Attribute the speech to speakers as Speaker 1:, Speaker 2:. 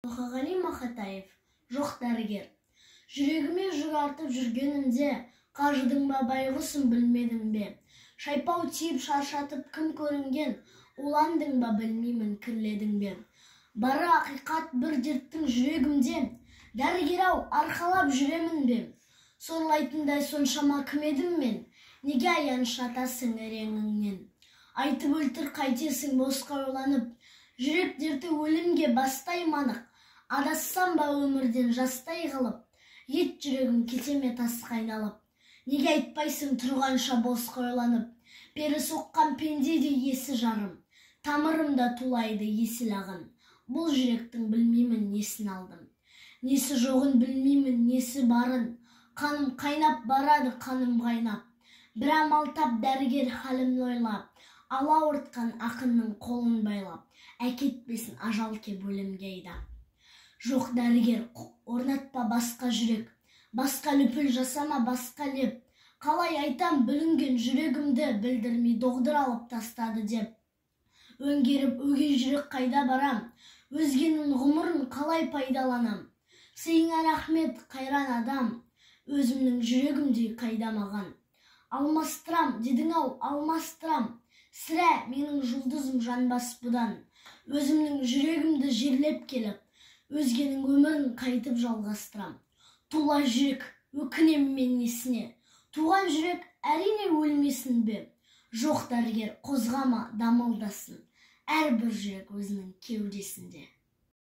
Speaker 1: Мұқағали Мақатаев, жоқ дәрігер. Жүрегіме жүк артып жүргенімде, қажыдың ба байғұсын білмедің бе? Шайпау тиіп шаршатып кім көрінген, уландың ба білмеймін кірледің бе? Бары ақиқат бір дерттің жүрегімде, дәрігер-ау арқалап жүремін бе? Сорлайтындай соншама кім едім мен, неге аяныш атасың ереңіңнен? Айтып өлтір қайтесің босқа ойланып, жүрек дерті өлімге бастай манық, адассам ба өмірден жастай қылып, ет жүрегім кетеме тасқа айналып. Неге айтпайсың тұрғанша босқа ойланып, пері соққан пендеде есі жарым, тамырымда тулайды есіл ағын. Бұл жүректің білмеймін несін алдым, несі жоғын білмеймін несі барын. Қаным қайнап барады, қаным қайнап, бір амалтап дәрігер халімді ойлап, ала ортқан ақынның қолын байлап, әкетпесін ажал кеп өлімге айдап. Жоқ дәрігер, орнатпа басқа жүрек, басқа лүпіл жасама басқа леп. Қалай айтам бүлінген жүрегімді, білдірмей доғдыр алып тастады деп. Өңгеріп өгей жүрек қайда барам, өзгенің ғұмырын қалай пайдаланам? Сыйыңа рахмет қайран адам, өзімнің жүрегімдей қайда маған? Алмастырам, дедің-ау, алмастырам, сірә менің жұлдызым жанбас бұдан. Өзімнің жүрегімді жерлеп келіп, өзгенің өмірін қайтып жалғастырам. Тула жүрек, өкінем мен несіне? Туған жүрек әрине өлмесін бе? Жоқ дәрігер, қозғама, дамылдасын. Әрбір жүрек өзінің кеудесінде.